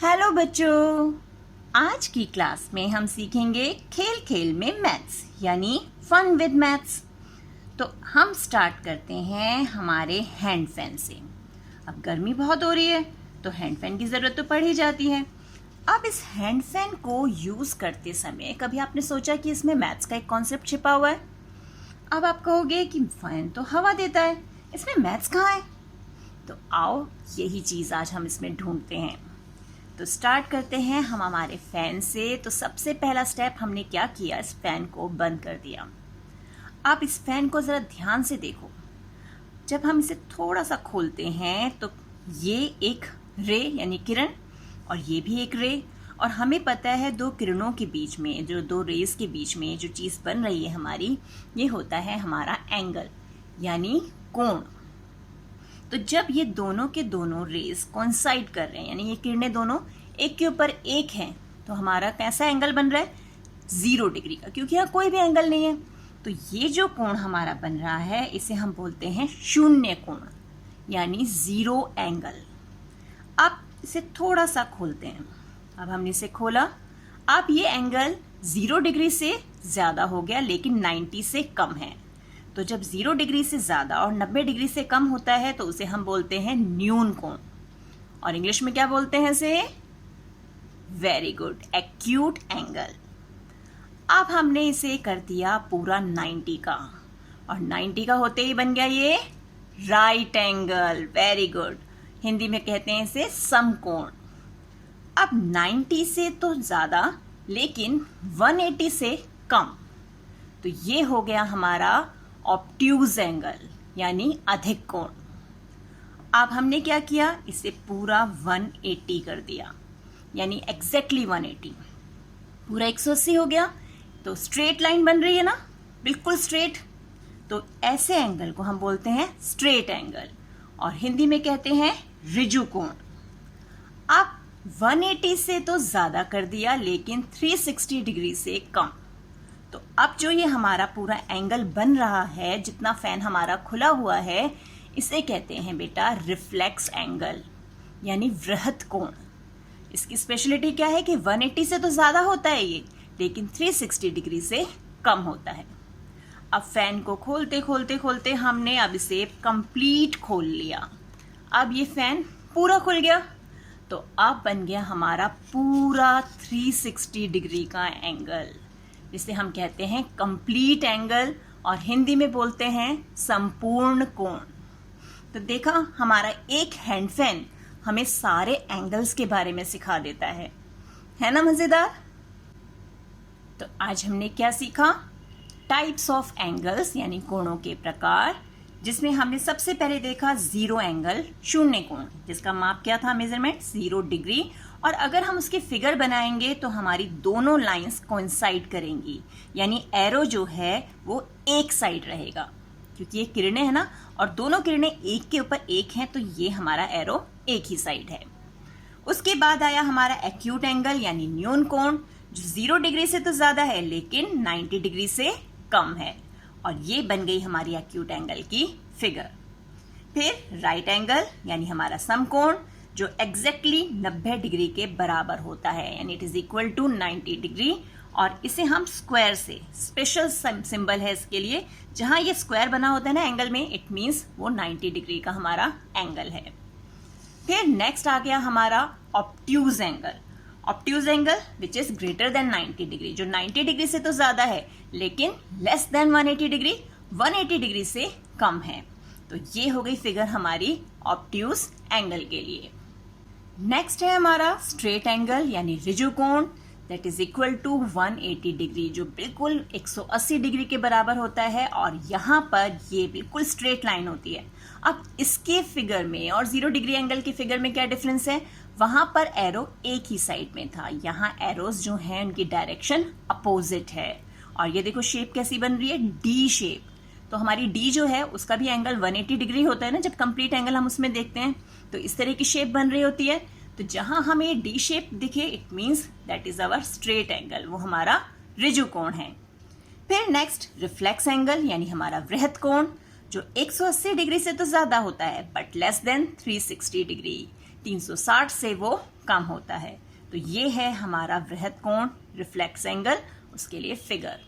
Hello बच्चों, आज की क्लास में हम सीखेंगे खेल खेल में मैथ्स यानी फन विद मैथ्स। तो हम स्टार्ट करते हैं हमारे हैंड फैन से। अब गर्मी बहुत हो रही है तो हैंड फैन की ज़रूरत तो पड़ ही जाती है। अब इस हैंड फैन को यूज़ करते समय कभी आपने सोचा कि इसमें मैथ्स का एक कॉन्सेप्ट छिपा हुआ है? अब आप कहोगे कि फैन तो हवा देता है, इसमें मैथ्स कहाँ है? तो आओ यही चीज़ आज हम इसमें ढूंढते हैं। तो स्टार्ट करते हैं हम हमारे फैन से। तो सबसे पहला स्टेप हमने क्या किया, इस फैन को बंद कर दिया। आप इस फैन को ज़रा ध्यान से देखो। जब हम इसे थोड़ा सा खोलते हैं तो ये एक रे यानी किरण और ये भी एक रे, और हमें पता है दो किरणों के बीच में, जो दो रेज के बीच में जो चीज़ बन रही है हमारी, ये होता है हमारा एंगल यानी कोण। तो जब ये दोनों के दोनों रेज कोइंसाइड कर रहे हैं यानी ये किरणें दोनों एक के ऊपर एक हैं, तो हमारा कैसा एंगल बन रहा है? 0 डिग्री का, क्योंकि यहाँ कोई भी एंगल नहीं है। तो ये जो कोण हमारा बन रहा है इसे हम बोलते हैं शून्य कोण यानी 0 एंगल। अब इसे थोड़ा सा खोलते हैं। अब हमने इसे खोला। अब ये एंगल 0 डिग्री से ज़्यादा हो गया लेकिन 90 से कम है। तो जब 0 डिग्री से ज़्यादा और 90 डिग्री से कम होता है तो उसे हम बोलते हैं न्यून कोण, और इंग्लिश में क्या बोलते हैं इसे? Very good, acute angle. अब हमने इसे कर दिया पूरा 90 का, और 90 का होते ही बन गया ये right angle. Very good, Hindi में कहते हैं इसे समकोण। अब 90 से तो ज़्यादा लेकिन 180 से कम, तो ये हो गया हमारा ऑब्ट्यूज एंगल यानी अधिक कोण। अब हमने क्या किया, इसे पूरा 180 कर दिया यानी एग्जैक्टली 180, पूरा 180 हो गया। तो स्ट्रेट लाइन बन रही है ना, बिल्कुल स्ट्रेट। तो ऐसे एंगल को हम बोलते हैं स्ट्रेट एंगल, और हिंदी में कहते हैं ऋजु कोण। अब 180 से तो ज़्यादा कर दिया लेकिन 360 डिग्री से कम। तो अब जो ये हमारा पूरा एंगल बन रहा है, जितना फैन हमारा खुला हुआ है, इसे कहते हैं बेटा रिफ्लेक्स एंगल यानी वृहत कोण। इसकी स्पेशलिटी क्या है कि 180 से तो ज़्यादा होता है ये, लेकिन 360 डिग्री से कम होता है। अब फैन को खोलते खोलते खोलते हमने अब इसे कंप्लीट खोल लिया। अब ये फैन पूरा खुल गया, तो अब बन गया हमारा पूरा 360 डिग्री का एंगल, जिसे हम कहते हैं कंप्लीट एंगल, और हिंदी में बोलते हैं संपूर्ण कोण। तो देखा, हमारा एक हैंड फैन हमें सारे एंगल्स के बारे में सिखा देता है ना मजेदार? तो आज हमने क्या सीखा? टाइप्स ऑफ एंगल्स यानी कोणों के प्रकार, जिसमें हमने सबसे पहले देखा 0 एंगल शून्य कोण, जिसका माप क्या था, मेजरमेंट 0 डिग्री। और अगर हम उसकी फिगर बनाएंगे तो हमारी दोनों लाइंस कोइंसाइड करेंगी, यानी एरो जो है वो एक साइड रहेगा, क्योंकि ये किरणें हैं ना, और दोनों किरणें एक के ऊपर एक हैं, तो ये हमारा एरो एक ही साइड है। उसके बाद आया हमारा एक्यूट एंगल यानी न्यून कोण, जो 0 डिग्री से तो ज़्यादा है लेकिन 90 डिग्री से कम है, और ये बन गई हमारी एक्यूट एंगल की फिगर। फिर राइट एंगल यानी हमारा समकोण, जो एग्जैक्टली 90 डिग्री के बराबर होता है, यानी it is equal to 90 degree. और इसे हम स्क्वायर से, स्पेशल सिंबल है इसके लिए, जहां ये स्क्वायर बना होता है ना एंगल में, इट मीन्स वो 90 डिग्री का हमारा एंगल है। फिर नेक्स्ट आ गया हमारा obtuse angle. Obtuse angle which is greater than 90 degree, जो 90 डिग्री से तो ज्यादा है लेकिन लेस देन 180 डिग्री, 180 डिग्री से कम है। तो ये हो गई फिगर हमारी ऑब्ट्यूज एंगल के लिए। नेक्स्ट है हमारा स्ट्रेट एंगल यानी ऋजु कोण, that is equal to 180 degree, जो बिल्कुल 180 डिग्री के बराबर होता है, और यहाँ पर ये बिल्कुल स्ट्रेट लाइन होती है। अब इसके फिगर में और 0 डिग्री एंगल की फिगर में क्या डिफरेंस है? वहां पर एरो एक ही साइड में था, यहाँ एरोज जो हैं उनकी डायरेक्शन अपोजिट है। और ये देखो शेप कैसी बन रही है, डी शेप। तो हमारी डी जो है उसका भी एंगल 180 डिग्री होता है ना, जब कंप्लीट एंगल हम उसमें देखते हैं तो इस तरह की शेप बन रही होती है। तो जहां हमें डी शेप दिखे, it means that is our straight angle, वो हमारा ऋजु कोण है। फिर नेक्स्ट रिफ्लेक्स एंगल यानी हमारा वृहत कोण, जो 180 डिग्री से तो ज्यादा होता है बट लेस देन 360 डिग्री, 360 से वो कम होता है। तो ये है हमारा वृहद कोण, रिफ्लेक्स एंगल, उसके लिए figure.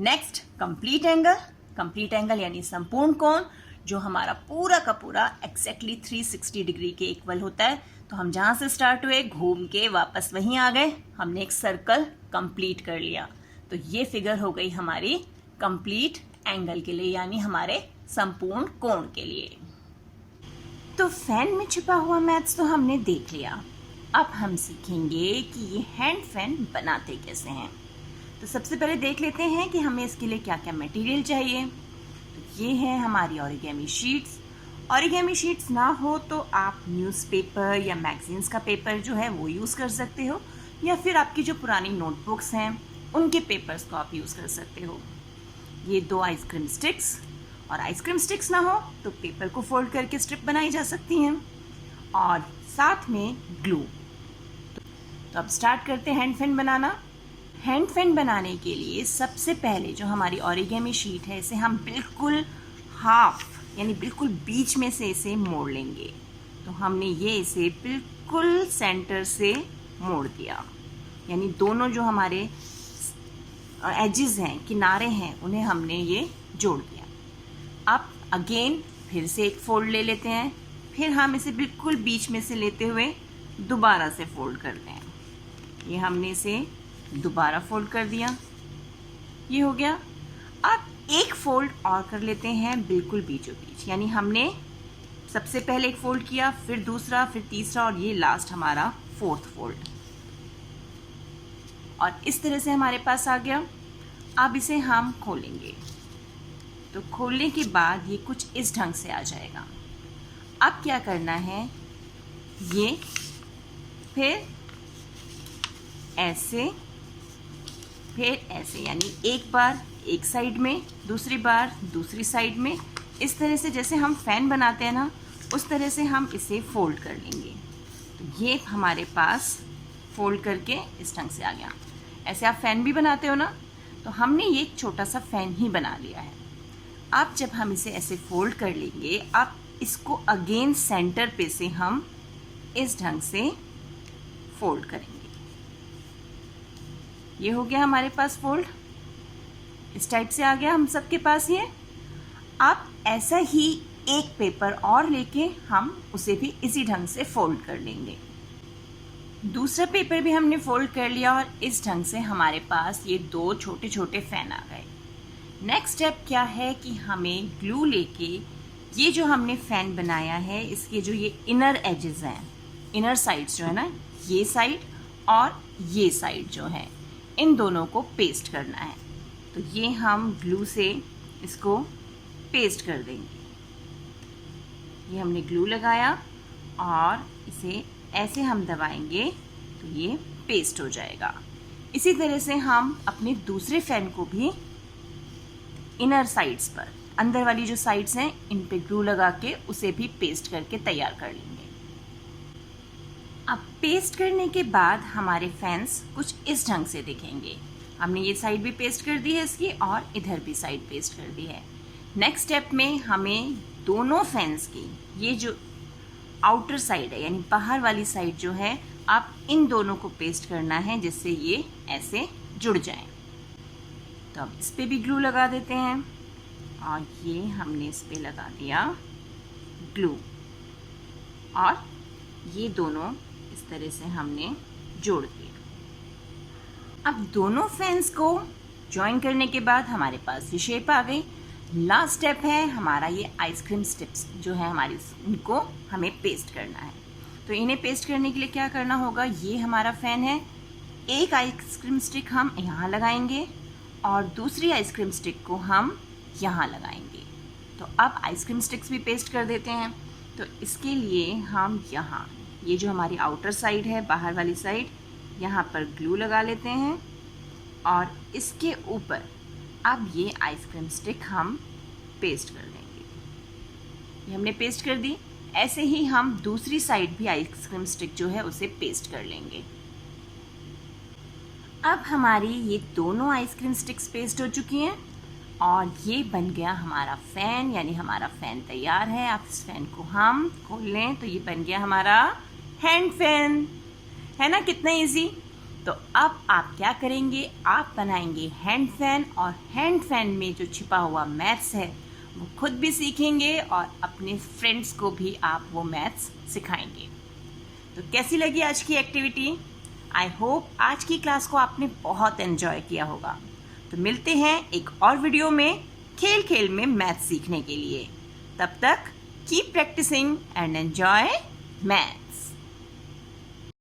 Next complete angle. Complete angle यानी संपूर्ण कोण, जो हमारा पूरा का पूरा एक्जैक्टली 360 डिग्री के इक्वल होता है। तो हम जहाँ से स्टार्ट हुए घूम के वापस वहीं आ गए, हमने एक सर्कल कंप्लीट कर लिया। तो ये फिगर हो गई हमारी कंप्लीट एंगल के लिए, यानी हमारे संपूर्ण कोण के लिए। तो फैन में छिपा हुआ मैथ्स तो हमने देख लिया। अब हम सीखेंगे कि ये हैंड फैन बनाते कैसे हैं। तो सबसे पहले देख लेते हैं कि हमें इसके लिए क्या क्या मटेरियल चाहिए। तो ये है हमारी ओरिगेमी शीट्स। ओरिगेमी शीट्स ना हो तो आप न्यूज़पेपर या मैगजीन्स का पेपर जो है वो यूज़ कर सकते हो, या फिर आपकी जो पुरानी नोटबुक्स हैं उनके पेपर्स को आप यूज़ कर सकते हो। ये 2 आइसक्रीम स्टिक्स, और आइसक्रीम स्टिक्स ना हो तो पेपर को फोल्ड करके स्ट्रिप बनाई जा सकती हैं, और साथ में ग्लू। तो अब स्टार्ट करते हैं हैंड फैन बनाना। हैंड फैन बनाने के लिए सबसे पहले जो हमारी ओरिगेमी शीट है, इसे हम बिल्कुल हाफ यानी बिल्कुल बीच में से इसे मोड़ लेंगे। तो हमने ये इसे बिल्कुल सेंटर से मोड़ दिया, यानी दोनों जो हमारे एजेस हैं, किनारे हैं, उन्हें हमने ये जोड़ दिया। अब अगेन फिर से एक फोल्ड ले लेते हैं, फिर हम इसे बिल्कुल बीच में से लेते हुए दोबारा से फोल्ड करते हैं। ये हमने इसे दोबारा फोल्ड कर दिया, ये हो गया। अब एक फोल्ड और कर लेते हैं बिल्कुल बीचों बीच, यानी हमने सबसे पहले एक फोल्ड किया, फिर दूसरा, फिर तीसरा, और ये लास्ट हमारा 4th फोल्ड। और इस तरह से हमारे पास आ गया। अब इसे हम खोलेंगे, तो खोलने के बाद ये कुछ इस ढंग से आ जाएगा। अब क्या करना है, ये फिर ऐसे, फिर ऐसे, यानी एक बार एक साइड में, दूसरी बार दूसरी साइड में, इस तरह से जैसे हम फैन बनाते हैं ना, उस तरह से हम इसे फोल्ड कर लेंगे। तो ये हमारे पास फोल्ड करके इस ढंग से आ गया। ऐसे आप फैन भी बनाते हो ना, तो हमने ये एक छोटा सा फैन ही बना लिया है। अब जब हम इसे ऐसे फोल्ड कर लेंगे, अब इसको अगेन सेंटर पे से हम इस ढंग से फोल्ड करेंगे। ये हो गया हमारे पास फोल्ड, इस टाइप से आ गया हम सबके पास ये। अब ऐसा ही एक पेपर और लेके हम उसे भी इसी ढंग से फोल्ड कर लेंगे। दूसरा पेपर भी हमने फोल्ड कर लिया, और इस ढंग से हमारे पास ये 2 छोटे छोटे फैन आ गए। नेक्स्ट स्टेप क्या है कि हमें ग्लू लेके ये जो हमने फैन बनाया है, इसके जो ये इनर एजेस हैं, इनर साइड्स जो है ना, ये साइड और ये साइड जो है, इन दोनों को पेस्ट करना है। तो ये हम ग्लू से इसको पेस्ट कर देंगे। ये हमने ग्लू लगाया और इसे ऐसे हम दबाएंगे तो ये पेस्ट हो जाएगा। इसी तरह से हम अपने दूसरे फैन को भी इनर साइड्स पर, अंदर वाली जो साइड्स हैं, इन पे ग्लू लगा के उसे भी पेस्ट करके तैयार कर लेंगे। अब पेस्ट करने के बाद हमारे फैंस कुछ इस ढंग से दिखेंगे। हमने ये साइड भी पेस्ट कर दी है इसकी, और इधर भी साइड पेस्ट कर दी है। नेक्स्ट स्टेप में हमें दोनों फैंस की ये जो आउटर साइड है, यानी बाहर वाली साइड जो है, आप इन दोनों को पेस्ट करना है जिससे ये ऐसे जुड़ जाएं। तो अब इस पे भी ग्लू लगा देते हैं, और ये हमने इस पे लगा दिया ग्लू, और ये दोनों इस तरह से हमने जोड़ दिए। अब दोनों फैंस को जॉइन करने के बाद हमारे पास ये शेप आ गई। लास्ट स्टेप है हमारा ये आइसक्रीम स्टिक्स जो है हमारी, इनको हमें पेस्ट करना है। तो इन्हें पेस्ट करने के लिए क्या करना होगा, ये हमारा फैन है, एक आइसक्रीम स्टिक हम यहाँ लगाएंगे और दूसरी आइसक्रीम स्टिक को हम यहाँ लगाएंगे। तो अब आइसक्रीम स्टिक्स भी पेस्ट कर देते हैं। तो इसके लिए हम यहाँ, ये जो हमारी आउटर साइड है, बाहर वाली साइड, यहाँ पर ग्लू लगा लेते हैं, और इसके ऊपर अब ये आइसक्रीम स्टिक हम पेस्ट कर देंगे। ये हमने पेस्ट कर दी। ऐसे ही हम दूसरी साइड भी आइसक्रीम स्टिक जो है उसे पेस्ट कर लेंगे। अब हमारी ये दोनों आइसक्रीम स्टिक्स पेस्ट हो चुकी हैं, और ये बन गया हमारा फ़ैन, यानी हमारा फ़ैन तैयार है। अब इस फ़ैन को हम खोल लें तो ये बन गया हमारा हैंड फैन। है ना कितना इजी। तो अब आप क्या करेंगे, आप बनाएंगे हैंड फैन, और हैंड फैन में जो छिपा हुआ मैथ्स है वो खुद भी सीखेंगे और अपने फ्रेंड्स को भी आप वो मैथ्स सिखाएंगे। तो कैसी लगी आज की एक्टिविटी? आई होप आज की क्लास को आपने बहुत एंजॉय किया होगा। तो मिलते हैं एक और वीडियो में खेल खेल में मैथ्स सीखने के लिए। तब तक keep practising and enjoy maths.